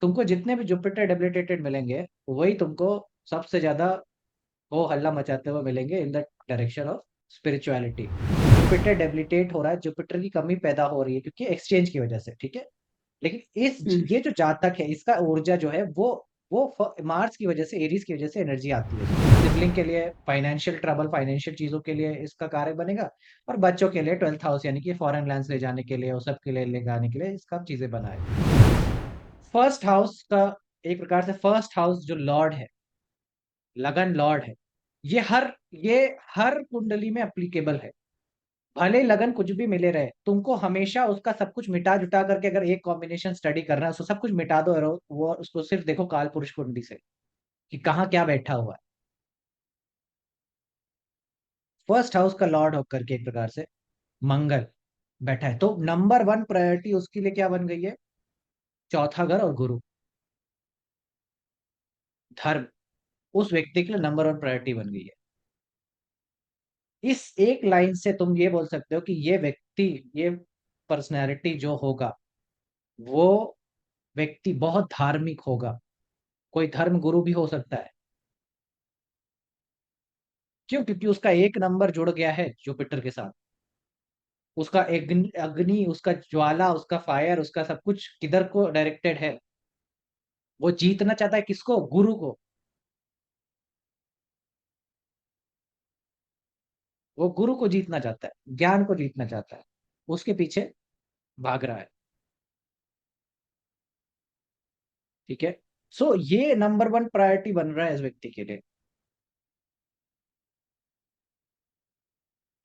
तुमको जितने भी जुपिटर डेबिलिटेटेड मिलेंगे, वही तुमको सबसे ज्यादा हो हल्ला मचाते हुए मिलेंगे in the direction of spirituality. Jupiter debilitate हो रहा है, जुपिटर की कमी पैदा हो रही है क्योंकि एक्सचेंज की वजह से, ठीक है। लेकिन हम्म। ये जो जातक है, इसका ऊर्जा जो है वो मार्स की वजह से, एरीज की वजह से एनर्जी आती है इसमें। सिबलिंग के लिए फाइनेंशियल ट्रबल, फाइनेंशियल चीजों के लिए इसका कार्य बनेगा। और बच्चों के लिए 12th हाउस, यानी कि फॉरेन लैंड्स ले जाने के लिए, वो सब के लिए ले जाने के लिए इसका चीजें बनाए। फर्स्ट हाउस का, एक प्रकार से फर्स्ट हाउस जो लॉर्ड है, लगन लॉर्ड है, ये हर ये हर कुंडली में अप्लीकेबल है। भले ही लगन कुछ भी मिले रहे, तुमको हमेशा उसका सब कुछ मिटा जुटा करके, अगर एक कॉम्बिनेशन स्टडी करना है, उसको सब कुछ मिटा दो, और वो उसको सिर्फ देखो काल पुरुष कुंडली से कि कहाँ क्या बैठा हुआ है। फर्स्ट हाउस का लॉर्ड होकर के एक प्रकार से मंगल बैठा है, तो नंबर वन प्रायोरिटी उसके लिए क्या बन गई है? चौथा घर और गुरु, धर्म, उस व्यक्ति के लिए नंबर वन प्रायोरिटी बन गई है। इस एक लाइन से तुम ये बोल सकते हो कि ये व्यक्ति, ये पर्सनैलिटी जो होगा, वो व्यक्ति बहुत धार्मिक होगा। कोई धर्म गुरु भी हो सकता है। क्यों? क्योंकि उसका एक नंबर जुड़ गया है जुपिटर के साथ। उसका अग्नि, उसका ज्वाला, उसका फायर, उसका सब कुछ किधर को डायरेक्टेड है? वो जीतना चाहता है किसको? गुरु को। वो गुरु को जीतना चाहता है, ज्ञान को जीतना चाहता है, उसके पीछे भाग रहा है। ठीक है। सो ये नंबर वन प्रायोरिटी बन रहा है इस व्यक्ति के लिए।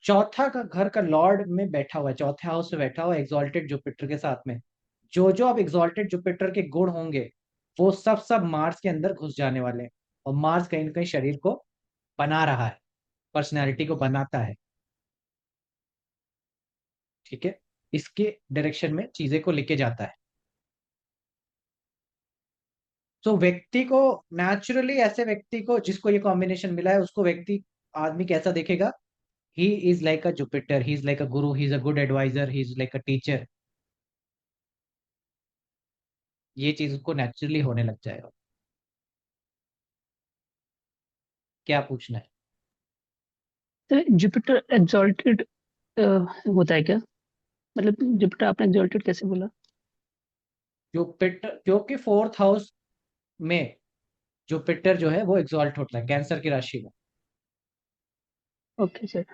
चौथा का घर का लॉर्ड में बैठा हुआ है, चौथे हाउस में बैठा हुआ है एग्जॉल्टेड जुपिटर के साथ में। जो जो अब एग्जॉल्टेड जुपिटर के गुण होंगे, वो सब सब मार्स के अंदर घुस जाने वाले हैं। और मार्स कहीं ना कहीं शरीर को बना रहा है, पर्सनैलिटी को बनाता है। ठीक है। इसके डायरेक्शन में चीजें को लेके जाता है। तो व्यक्ति को, नेचुरली ऐसे व्यक्ति को जिसको ये कॉम्बिनेशन मिला है, उसको व्यक्ति, आदमी कैसा देखेगा? He is like a Jupiter, he is like a guru, he is a good advisor, he is like a teacher. ये चीज उसको नेचुरली होने लग जाएगा। क्या पूछना है? तो जुपिटर एग्जॉल्टेड होता है क्या? मतलब जुपिटर आपने एग्जॉल्टेड कैसे बोला? जुपिटर, क्योंकि फोर्थ हाउस में जुपिटर जो है वो एग्जॉल्ट होता है कैंसर की राशि में। Okay sir.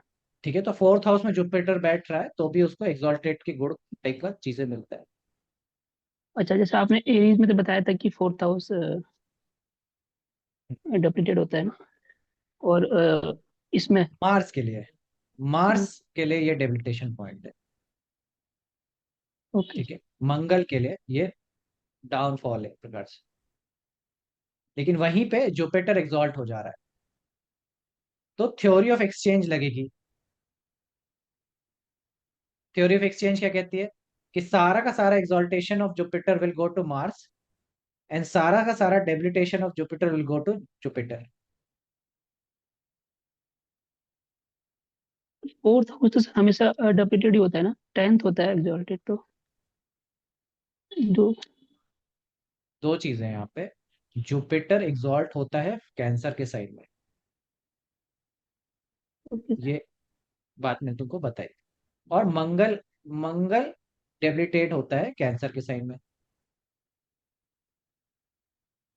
ठीक है, तो फोर्थ हाउस में जुपिटर बैठ रहा है तो भी उसको एग्जॉल्टेड की गुण टाइप का चीजें मिलता है। अच्छा, जैसे आपने एरीज में तो बताया था कि फोर्थ हाउस डिप्लीटेड होता है ना, और इसमें। मार्स के लिए, मार्स के लिए ये डेबिलिटेशन पॉइंट है। ओके। ठीक है। मंगल के लिए ये डाउनफॉल है एक प्रकार से। लेकिन वहीं पे जुपिटर एग्जॉल्ट हो जा रहा है, तो थ्योरी ऑफ एक्सचेंज लगेगी। थ्योरी ऑफ एक्सचेंज क्या कहती है? कि सारा का सारा exaltation of Jupiter will go to Mars, and सारा का सारा debilitation of Jupiter will go to Jupiter. Fourth house तो सर हमेशा डिप्लीटेड ही होता है ना, टेंथ होता है एग्जॉल्टेड तो। दो। दो चीजें हैं यहाँ पे। जुपिटर एग्जॉल्ट होता है कैंसर के साइड में, ओके। ये बात मैंने तुमको बताई। और मंगल, मंगल डेबिलिटेट होता है कैंसर के साइड में।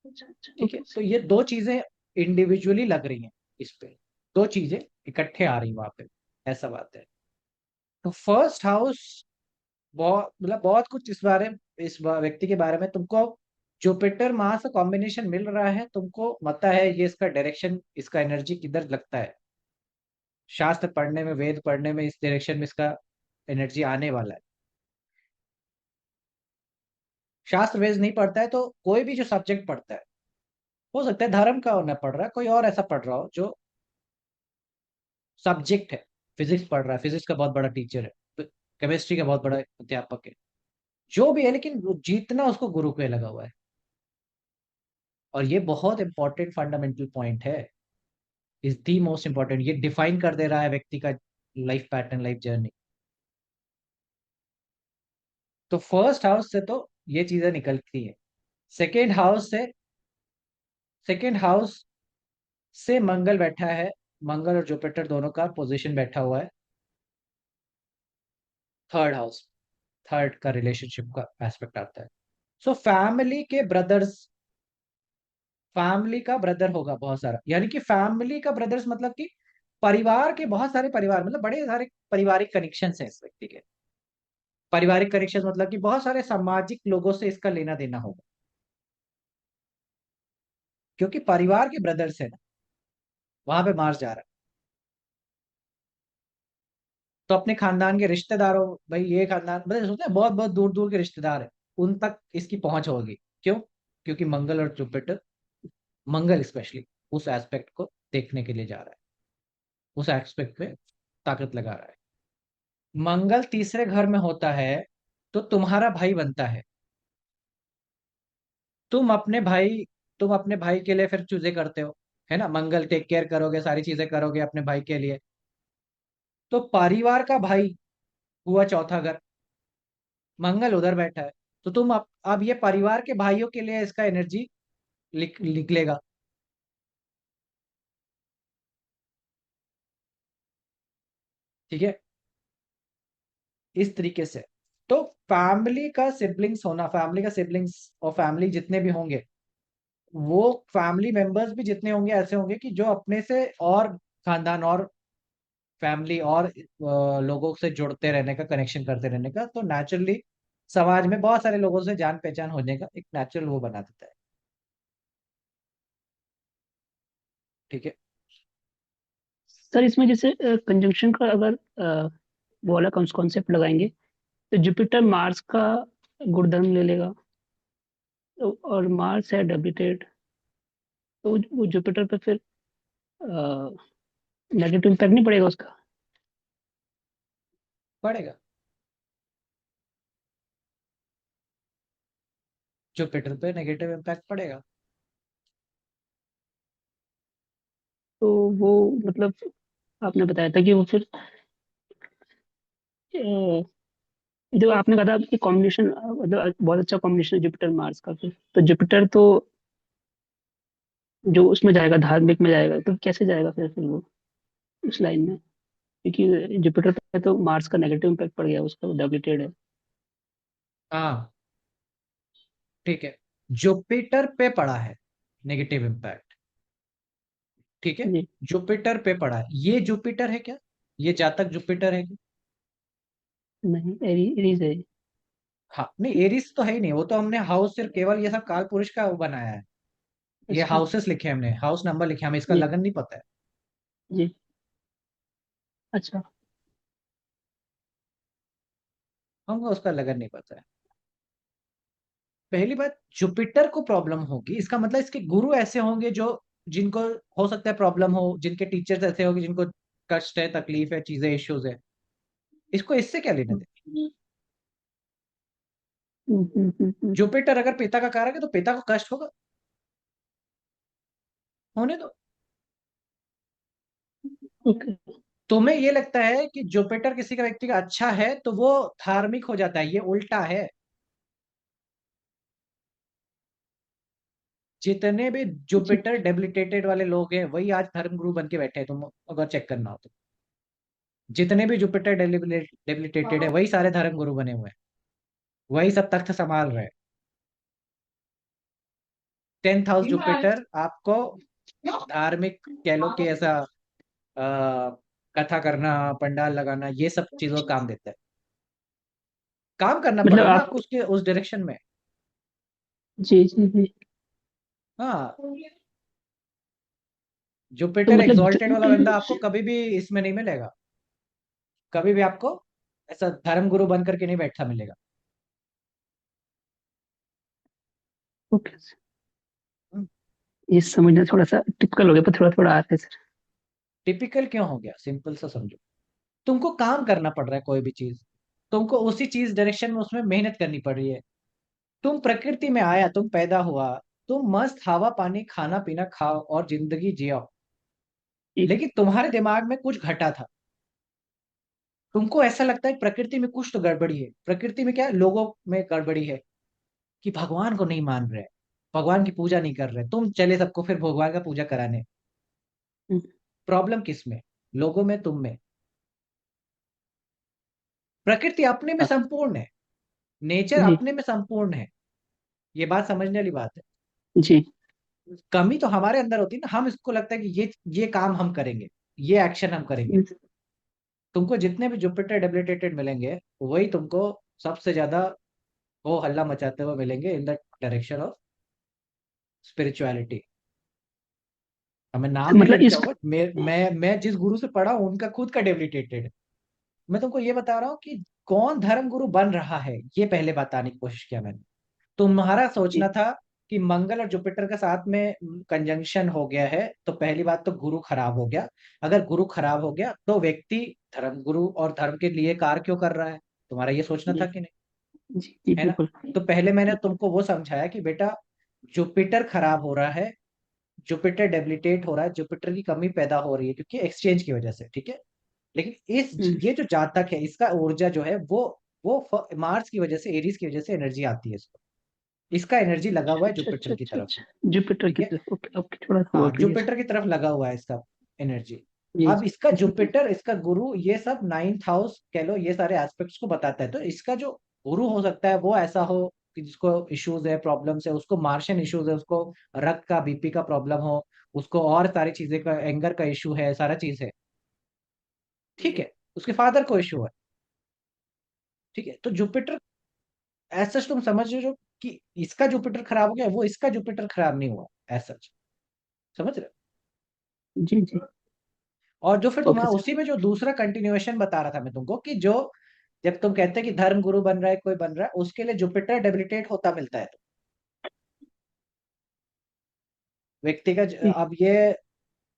अच्छा अच्छा, ठीक है, ओके तो सर। ये दो चीजें इंडिविजुअली लग रही हैं इस पे, दो चीजें इकट्ठे आ रही वहां पे, ऐसा बात है। तो फर्स्ट हाउस, बहुत मतलब बहुत कुछ इस बारे, व्यक्ति के बारे में तुमको, जुपिटर मार्स का कॉम्बिनेशन मिल रहा है, तुमको पता है ये इसका डायरेक्शन, इसका एनर्जी किधर लगता है। शास्त्र पढ़ने में, वेद पढ़ने में, इस डायरेक्शन में इसका एनर्जी आने वाला है। शास्त्र वेद नहीं पढ़ता है तो कोई भी जो सब्जेक्ट पढ़ता है, हो सकता है धर्म का होना पढ़ रहा है, कोई और ऐसा पढ़ रहा हो जो सब्जेक्ट है। फिजिक्स पढ़ रहा है, फिजिक्स का बहुत बड़ा टीचर है, केमिस्ट्री का बहुत बड़ा अध्यापक है, जो भी है, लेकिन वो जीतना उसको गुरु पे लगा हुआ है। और ये बहुत इंपॉर्टेंट फंडामेंटल पॉइंट है, इज दी मोस्ट इंपॉर्टेंट। ये डिफाइन कर दे रहा है व्यक्ति का लाइफ पैटर्न, लाइफ जर्नी। तो फर्स्ट हाउस से तो ये चीजें निकलती हैं। सेकेंड हाउस से सेकेंड हाउस से मंगल बैठा है, मंगल और जुपिटर दोनों का पोजीशन बैठा हुआ है थर्ड हाउस, थर्ड का रिलेशनशिप का एस्पेक्ट आता है। सो फैमिली का ब्रदर होगा बहुत सारा, यानी कि फैमिली का ब्रदर्स मतलब कि परिवार के बहुत सारे परिवार, मतलब बड़े सारे पारिवारिक कनेक्शन है इस व्यक्ति के। पारिवारिक कनेक्शन मतलब कि बहुत सारे सामाजिक लोगों से इसका लेना देना होगा, क्योंकि परिवार के ब्रदर्स है ना, वहां पे मार्स जा रहा है। तो अपने खानदान के रिश्तेदारों, भाई ये खानदान मतलब सोचते हैं बहुत बहुत दूर दूर के रिश्तेदार है, उन तक इसकी पहुंच होगी। क्यों? क्योंकि मंगल और जुपिटर, मंगल स्पेशली उस एस्पेक्ट को देखने के लिए जा रहा है, उस एस्पेक्ट पे ताकत लगा रहा है। मंगल तीसरे घर में होता है तो तुम्हारा भाई बनता है। तुम अपने भाई तुम अपने भाई के लिए फिर चूजे करते हो, है ना, मंगल टेक केयर करोगे, सारी चीजें करोगे अपने भाई के लिए। तो परिवार का भाई हुआ चौथा घर, मंगल उधर बैठा है। तो तुम अब ये परिवार के भाइयों के लिए इसका एनर्जी निकलेगा। ठीक है, इस तरीके से। तो फैमिली का सिबलिंग्स और फैमिली जितने भी होंगे, वो फैमिली मेंबर्स भी जितने होंगे ऐसे होंगे कि जो अपने से और खानदान और फैमिली और लोगों से जुड़ते रहने का, कनेक्शन करते रहने का, तो नेचुरली समाज में बहुत सारे लोगों से जान पहचान होने का एक नेचुरल वो बना देता है। ठीक है। सर इसमें जैसे कंजंक्शन का अगर वो वाला कॉन्सेप्ट लगाएंगे, तो जुपिटर मार्स का गुणधर्म ले लेगा, तो और मार्स है डेबिटेड, तो वो जुपिटर पे फिर नेगेटिव इम्पैक्ट नहीं पड़ेगा उसका? पड़ेगा, जुपिटर पे नेगेटिव इम्पैक्ट पड़ेगा। तो वो मतलब आपने बताया था कि वो फिर जो आपने कहा था कि कॉम्बिनेशन मतलब बहुत अच्छा कॉम्बिनेशन है जुपिटर मार्स का, फिर तो जुपिटर तो जो उसमें जाएगा, धार्मिक में जाएगा, तो कैसे जाएगा फिर वो उस लाइन में? क्योंकि जुपिटर पे तो मार्स का नेगेटिव इम्पैक्ट पड़ गया, उसका डेबिटेड है। हाँ, ठीक है, जुपिटर पे पड़ा है नेगेटिव इम्पैक्ट। ठीक है, जी। जुपिटर पे पड़ा है, ये जुपिटर है क्या? ये जातक जुपिटर है क्या? नहीं, एरीज है। हाँ, नहीं एरिस तो है ही नहीं, वो तो हमने हाउस सिर्फ केवल ये सब काल पुरुष का वो बनाया है। ये अच्छा। हाउसेस लिखे हैं हमने, हाउस नंबर लिखे हैं, हमें इसका जी। लगन नहीं पता है। जी। अच्छा। हमको उसका लगन नहीं पता है। पहली बात, जुपिटर को प्रॉब्लम होगी इसका मतलब इसके गुरु ऐसे होंगे जो, जिनको हो सकता है प्रॉब्लम हो, जिनके टीचर्स ऐसे होंगे जिनको कष्ट है, तकलीफ है, चीजें इश्यूज है। इसको इससे क्या लेने दे? जुपिटर अगर पिता का कारक है तो पिता को कष्ट होगा, होने दो। ओके। तुम्हें ये लगता है कि जुपिटर किसी का व्यक्ति का अच्छा है तो वो धार्मिक हो जाता है, ये उल्टा है। जितने भी जी। जुपिटर डेबिलिटेटेड वाले लोग हैं वही आज धर्मगुरु बन के बैठे हैं, तुम अगर चेक करना हो तो। जितने भी जुपिटर डेबिलिटेटेड है वही सारे धर्मगुरु बने हुए हैं, वही सब तख्त संभाल रहे हैं। 10th हाउस जुपिटर आपको धार्मिक कह लो कि ऐसा कथा करना, पंडाल लगाना, ये सब चीजों का काम देता है। काम करना मतलब पड़ेगा ना आप। आपको उसके उस डायरेक्शन में। जी जी जी। हाँ, तो जुपिटर मतलब एग्जॉल्टेड वाला बंदा आपको कभी भी इसमें नहीं मिलेगा, कभी भी आपको ऐसा धर्मगुरु बन करके नहीं बैठा मिलेगा। ओके, ये समझना थोड़ा सा टिपिकल हो गया, पर थोड़ा थोड़ा आता है सर। टिपिकल क्यों हो गया? सिंपल सा समझो, तुमको काम करना पड़ रहा है कोई भी चीज, तुमको उसी चीज डायरेक्शन में उसमें मेहनत करनी पड़ रही है। तुम प्रकृति में आया, तुम पैदा हुआ, तुम मस्त हवा पानी खाना पीना खाओ और जिंदगी जियो। ठीक है। लेकिन तुम्हारे दिमाग में कुछ घटा था, तुमको ऐसा लगता है प्रकृति में कुछ तो गड़बड़ी है, प्रकृति में क्या, लोगों में गड़बड़ी है, कि भगवान को नहीं मान रहे, भगवान की पूजा नहीं कर रहे, तुम चले सबको फिर भगवान का पूजा कराने। हम्म, प्रॉब्लम किस में? लोगों में, तुम में। प्रकृति अपने में हाँ, संपूर्ण है, नेचर जी अपने में संपूर्ण है। ये बात समझने वाली बात है। जी कमी तो हमारे अंदर होती है ना, हम इसको लगता है कि ये काम हम करेंगे, ये एक्शन हम करेंगे। तुमको जितने भी जुपिटर डेबिलिटेटेड मिलेंगे, वही तुमको सबसे ज्यादा वो हल्ला मचाते हुए मिलेंगे in the direction of spirituality. हमें नाम नहीं मतलब लेके इस जाऊंगा, मैं जिस गुरु से पढ़ा हूं उनका खुद का डेबिलिटेटेड है। मैं तुमको ये बता रहा हूँ कि कौन धर्म गुरु बन रहा है, ये पहले बताने की कोशिश किया मैंने। तुम्हारा सोचना था कि मंगल और जुपिटर के साथ में कंजंक्शन हो गया है, तो पहली बात तो गुरु खराब हो गया। अगर गुरु खराब हो गया तो व्यक्ति धर्म गुरु और धर्म के लिए कार्य क्यों कर रहा है? तुम्हारा ये सोचना जी था कि नहीं? जी जी है ना? बिल्कुल। तो पहले मैंने तुमको वो समझाया कि बेटा, जुपिटर खराब हो रहा है, जुपिटर डेबिलिटेट हो रहा है, जुपिटर की कमी पैदा हो रही है क्योंकि एक्सचेंज की वजह से, ठीक है। लेकिन हम्म, ये जो जातक है, इसका ऊर्जा जो है वो मार्स की वजह से, एरीज की वजह से एनर्जी आती है इसको। इसका एनर्जी लगा हुआ है अच्छा जुपिटर अच्छा की अच्छा तरफ। अच्छा, जुपिटर ठीक की है। तरफ, ओके ओके, थोड़ा सा और हाँ, क्लियर। जुपिटर की तरफ लगा हुआ है इसका एनर्जी। जी अब इसका जी जी जुपिटर, इसका गुरु, ये सब नाइन्थ हाउस कह लो, ये सारे एस्पेक्ट्स को बताता है। तो इसका जो गुरु हो सकता है वो ऐसा हो कि जिसको इश्यूज है, प्रॉब्लम्स है, उसको मार्शियन इश्यूज है, उसको रक्त का, बीपी का प्रॉब्लम हो, उसको और सारी चीजें का, एंगर का इशू है, सारा चीज है। ठीक है। उसके फादर को इशू है। ठीक है। तो जुपिटर, ऐसा तुम समझ रहे हो कि इसका जुपिटर खराब हो गया, वो इसका जुपिटर खराब नहीं हुआ ऐसा। समझ रहे हो? जी जी। और जो फिर ओके तुम्हारा सर। उसी में जो दूसरा कंटिन्यूएशन बता रहा था मैं तुमको, कि जो जब तुम कहते हैं कि धर्म गुरु बन रहा है, कोई बन रहा है, उसके लिए जुपिटर डेबिलिटेट होता मिलता है व्यक्ति का। जी, अब ये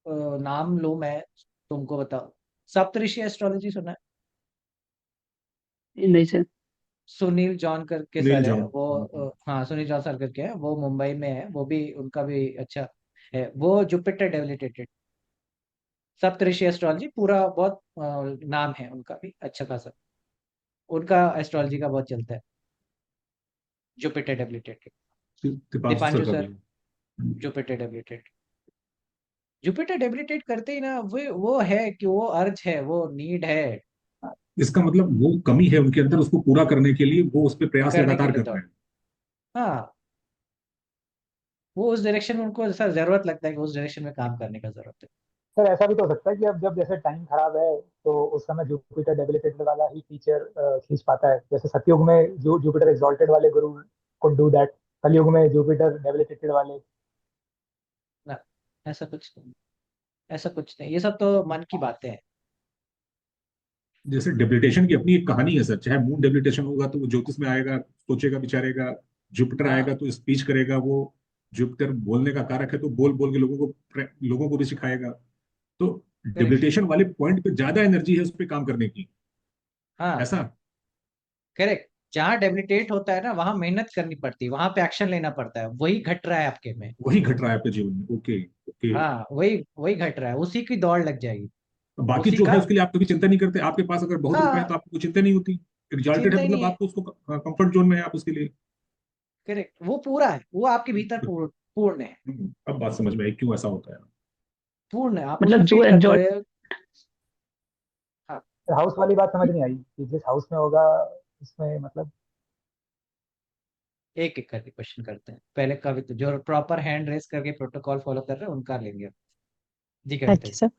नाम लूं मैं, तुमको बताओ। सप्तऋषि एस्ट्रोलॉजी सुना है? नहीं सर। सुनील जॉन करके सुनील सर है जॉन। वो। हाँ, सुनील जॉन सर करके है, वो मुंबई में है, वो भी, उनका भी अच्छा है, वो जुपिटर डेबिलिटेटेड। सप्तऋषि एस्ट्रोलॉजी पूरा बहुत नाम है उनका भी अच्छा खासा। उनका एस्ट्रोलॉजी का बहुत चलता है, Jupiter debilitated. Deepanshu sir Deepanshu का सर, भी है। Jupiter debilitated. जुपिटर डेबिलिटेट करते ही ना, वो है कि वो अर्ज है, वो नीड है इसका मतलब वो कमी है उनके अंदर, उसको पूरा करने के लिए वो उस पर प्रयास करने के लगातार लिए कर तो। रहे हैं। हाँ, वो उस डायरेक्शन में उनको ऐसा जरूरत लगता है कि उस डायरेक्शन में काम करने का जरूरत है। सर ऐसा भी तो हो सकता है कि अब जब जैसे टाइम खराब है तो उस समय जुपिटर डेबिलिटेटेड वाला ही फीचर खींच पाता है। जैसे सतयुग में जो जुपिटर एक्सॉल्टेड वाले गुरु कुड डू दैट, कलयुग में जुपिटर डेबिलिटेटेड वाले। ना, ऐसा कुछ नहीं। ऐसा कुछ नहीं, ये सब तो मन की बातें हैं। जैसे डेबिलिटेशन की अपनी एक कहानी है सर, चाहे मून डेबिलिटेशन होगा तो वो ज्योतिष में आएगा, सोचेगा विचारेगा। जुपिटर आएगा हाँ, तो स्पीच करेगा वो। जुपिटर बोलने का कारक है तो बोल बोल के लोगों को भी सिखाएगा। तो करेक्ट। डेबिलिटेशन वाले पॉइंट पे ज्यादा एनर्जी है उस पर काम करने की। हाँ, ऐसा। करेक्ट। जहाँ डेबिलिटेट होता है ना, वहां मेहनत करनी पड़ती है, वहां पे एक्शन लेना पड़ता है, वही घट रहा है आपके में। वही घट रहा है आपके जीवन में। Okay okay. हाँ, वही वही घट रहा है, उसी की दौड़ लग जाएगी। बाकी उसी जो है का। उसके लिए आप कभी चिंता नहीं करते, आपके पास अगर बहुत रुपए है हाँ, तो आपको कोई चिंता नहीं होती। एग्जॉल्टेड है चिंता ही मतलब नहीं है। आपको उसको कंफर्ट जोन में है आप उसके लिए। करेक्ट, वो पूरा है, वो आपके भीतर पूर्ण है। अब बात समझ में आई क्यों ऐसा होता है। पूर्ण है, आप उसमें मतलब जो फील करते एग्जॉल्ट, हो। हाँ, हाउस वाली बात समझ नहीं आई कि जिस हाउस में होगा उसमें मतलब। एक एक करके क्वेश्चन करते हैं। पहले कविता, जो प्रॉपर हैंड रेस करके प्रोटोकॉल फॉलो कर रहे हैं उनका लेंगे। जी कविता अच्छा जी। Sir.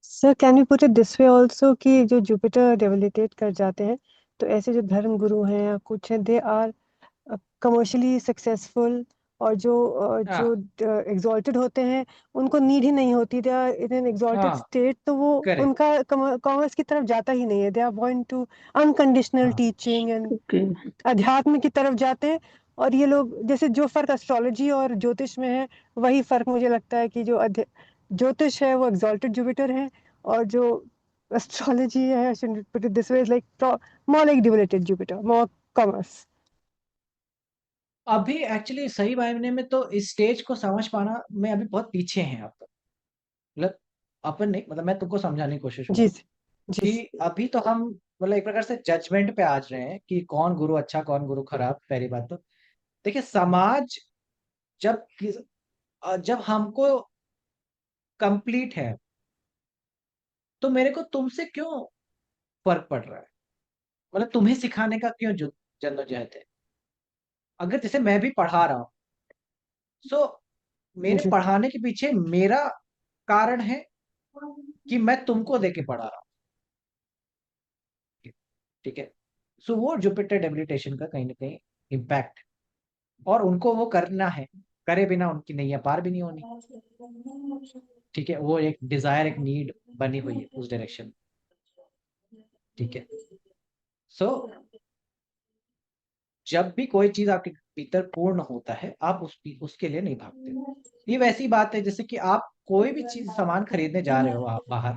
Sir can you put it this way also कि जो जुपिटर डेबिलिटेट कर जाते हैं, तो ऐसे जो धर्म गुरु हैं या कुछ हैं, दे आर कमर्शियली सक्सेसफुल, और जो हाँ, एग्जॉल्टेड होते हैं उनको नीड ही नहीं होती, they are in an exalted हाँ, स्टेट, तो वो करेक्ट। उनका कॉमर्स की तरफ जाता ही नहीं है, they are point to unconditional हाँ, टीचिंग एंड ओके। अध्यात्म की तरफ जाते हैं। और ये लोग, जैसे जो फर्क एस्ट्रोलॉजी और ज्योतिष में है, वही फर्क मुझे लगता है कि जो ज्योतिष है वो एग्जॉल्टेड जुपिटर है, और जो एस्ट्रोलॉजी है, I should put it this way, is like more like debilitated Jupiter, more commerce. अभी एक्चुअली सही मायने में तो इस स्टेज को समझ पाना में अभी बहुत पीछे हैं आप। मतलब अपन नहीं, मतलब मैं तुमको समझाने की कोशिश जी करूँ sir, जी कि sir. अभी तो हम, मतलब एक प्रकार से जजमेंट पे आ रहे हैं कि कौन गुरु अच्छा, कौन गुरु खराब। पहली बात तो देखिए, समाज जब हमको कंप्लीट है तो मेरे को तुमसे क्यों फर्क पड़ रहा है? मतलब तुम्हें सिखाने का क्यों जद्दोजहद है? अगर जैसे मैं भी पढ़ा रहा हूँ, सो मेरे जी पढ़ाने के पीछे मेरा कारण है कि मैं तुमको देके पढ़ा रहा हूँ। ठीक है। सो वो जुपिटर डेबिलिटेशन का कहीं ना कहीं इम्पैक्ट, और उनको वो करना है, करे बिना उनकी नैया पार भी नहीं होनी। ठीक है, वो एक डिजायर, एक नीड बनी हुई है उस डायरेक्शन। ठीक है। सो जब भी कोई चीज आपके भीतर पूर्ण होता है, आप उसके लिए नहीं भागते हो। ये वैसी बात है जैसे कि आप कोई भी चीज सामान खरीदने जा रहे हो, आप बाहर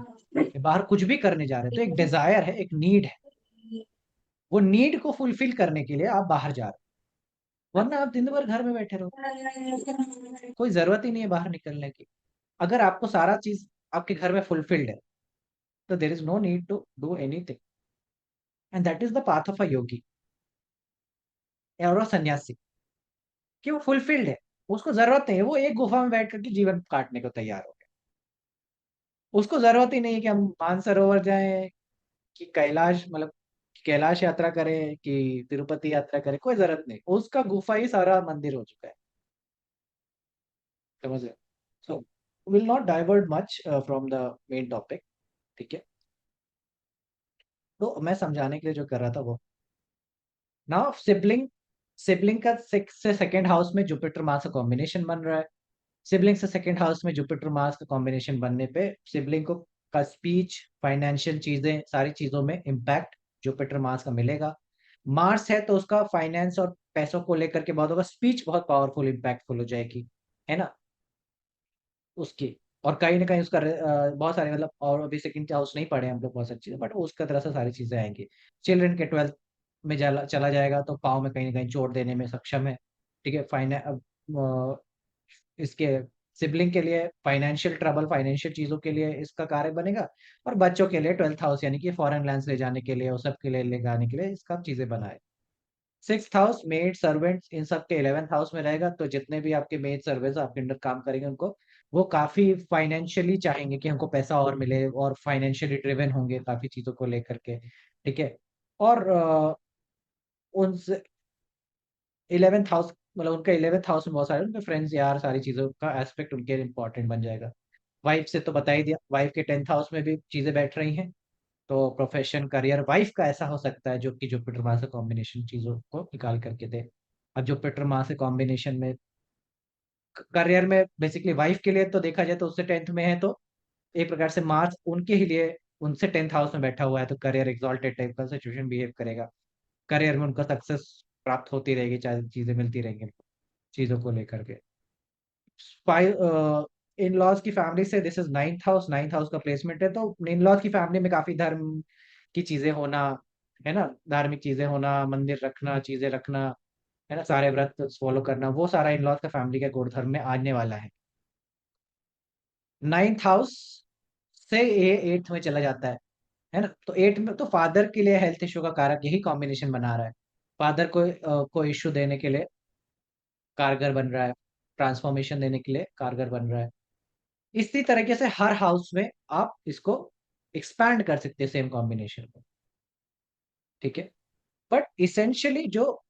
बाहर कुछ भी करने जा रहे हो, तो एक डिजायर है, एक नीड है। वो नीड को फुलफिल करने के लिए आप बाहर जा रहे हो, वरना आप दिन भर घर में बैठे रहो, कोई जरूरत ही नहीं है बाहर निकलने की। अगर आपको सारा चीज आपके घर में फुलफिल्ड है, तो there is no need to do anything. And that is the path of a yogi और अ सन्यासी, कि वो फुलफिल्ड है, उसको जरूरत नहीं है, वो एक गुफा में बैठ करके जीवन काटने को तैयार हो गया। उसको जरूरत ही नहीं है कि हम मानसरोवर जाएं, कि कैलाश, मतलब कैलाश यात्रा करें, कि तिरुपति यात्रा करें, कोई जरूरत नहीं, उसका गुफा ही सारा मंदिर हो चुका है। समझ रहे? So will not divert much from the main topic. ठीक है। तो मैं समझाने के लिए जो कर रहा था वो, नाउ सिबलिंग, सिबलिंग का से सेकेंड हाउस में जुपिटर मार्स का कॉम्बिनेशन बन रहा है। सिबलिंग से सेकेंड हाउस में जुपिटर मार्स का कॉम्बिनेशन बनने पे सिबलिंग को का स्पीच, फाइनेंशियल चीजें, सारी चीजों में इम्पैक्ट जुपिटर मार्स का मिलेगा। मार्स है तो उसका फाइनेंस और पैसों को लेकर के बहुत होगा, स्पीच बहुत पावरफुल इम्पैक्टफुल हो जाएगी, है ना उसकी। और कहीं ना कहीं उसका बहुत सारे, मतलब और अभी सेकंड हाउस नहीं पढ़े हम लोग बहुत सारी चीजें, बट उसका तरह से सारी चीजें आएंगी। चिल्ड्रन के 12th में चला जाएगा तो पाँव में कहीं ना कहीं चोट देने में सक्षम है। ठीक है। इसके सिबलिंग के लिए फाइनेंशियल ट्रबल, फाइनेंशियल चीजों के लिए इसका कार्य बनेगा। और बच्चों के लिए 12th हाउस, यानी कि फॉरेन लैंड्स ले जाने के लिए और सब के लिए ले जाने के लिए इसका चीजें बनाए। 6th हाउस मेड सर्वेंट्स, इन सब के 11th हाउस में रहेगा, तो जितने भी आपके मेड सर्वेंट्स आपके अंडर काम करेंगे उनको, वो काफी फाइनेंशियली चाहेंगे कि हमको पैसा और मिले, और फाइनेंशियली ड्रिवन होंगे काफी चीजों को लेकर के। ठीक है। और उन 11th हाउस, मतलब उनका 11th हाउस में बहुत सारे उनके फ्रेंड्स यार, सारी चीजों का एस्पेक्ट उनके इंपॉर्टेंट बन जाएगा। वाइफ से तो बता ही दिया, वाइफ के 10th हाउस में भी चीजें बैठ रही हैं, तो प्रोफेशन, करियर, वाइफ का ऐसा हो सकता है जो कि जुपिटर मार्स से कॉम्बिनेशन चीजों को निकाल करके दे। अब जुपिटर मार्स से कॉम्बिनेशन में करियर में बेसिकली वाइफ के लिए तो देखा जाए तो उससे 10th में है, तो एक प्रकार से मार्स उनके ही लिए उनसे 10th हाउस में बैठा हुआ है, तो करियर एक्सॉल्टेड टाइप का सिचुएशन बिहेव करेगा। करियर में उनका सक्सेस प्राप्त होती रहेगी, चाहे चीजें मिलती रहेंगी चीजों को लेकर के। इन लॉज की फैमिली से, this is 9th house, 9th house का प्लेसमेंट है, तो इन लॉज की फैमिली में काफी धर्म की चीजें होना, है ना, धार्मिक चीजें होना, मंदिर रखना, चीजें रखना, है ना, सारे व्रत फॉलो करना, वो सारा इन लॉज का फैमिली के गुणधर्म में आने वाला है। 9th हाउस से ये 8th में चला जाता है ना, तो 8th में तो फादर के लिए हेल्थ इश्यू का कारक यही कॉम्बिनेशन बना रहा है। फादर को इश्यू देने के लिए कारगर बन रहा है, ट्रांसफॉर्मेशन देने के लिए कारगर बन रहा है। इसी तरीके से हर हाउस में आप इसको एक्सपैंड कर सकते हैं, सेम कॉम्बिनेशन को। ठीक है। बट इसेंशियली जो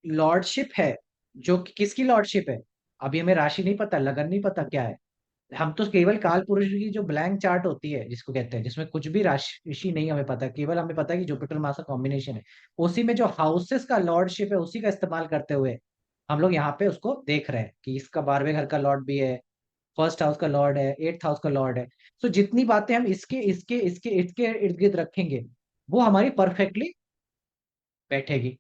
लॉर्डशिप है, जो कि किसकी लॉर्डशिप है, अभी हमें राशि नहीं पता, लगन नहीं पता क्या है। हम तो केवल काल पुरुष की जो ब्लैंक चार्ट होती है जिसको कहते हैं, जिसमें कुछ भी राशि नहीं हमें पता, केवल हमें पता है कि जुपिटर मार्स का कॉम्बिनेशन है, उसी में जो हाउसेस का लॉर्डशिप है उसी का इस्तेमाल करते हुए हम लोग यहाँ पे उसको देख रहे हैं कि इसका 12वें घर का लॉर्ड भी है, फर्स्ट हाउस का लॉर्ड है, 8th हाउस का लॉर्ड है। सो जितनी बातें हम इसके इसके इसके इसके इर्द गिर्द रखेंगे, वो हमारी परफेक्टली बैठेगी,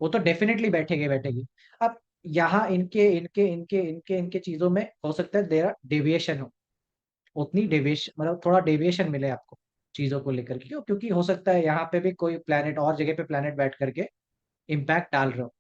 वो तो डेफिनेटली बैठेगी बैठेगी। अब यहाँ इनके चीजों में हो सकता है देर डेविएशन हो, उतनी डेविएशन, मतलब थोड़ा डेविएशन मिले आपको चीजों को लेकर के, क्यों? क्योंकि हो सकता है यहाँ पे भी कोई प्लेनेट और जगह पे प्लेनेट बैठ करके इम्पैक्ट डाल रहे हो,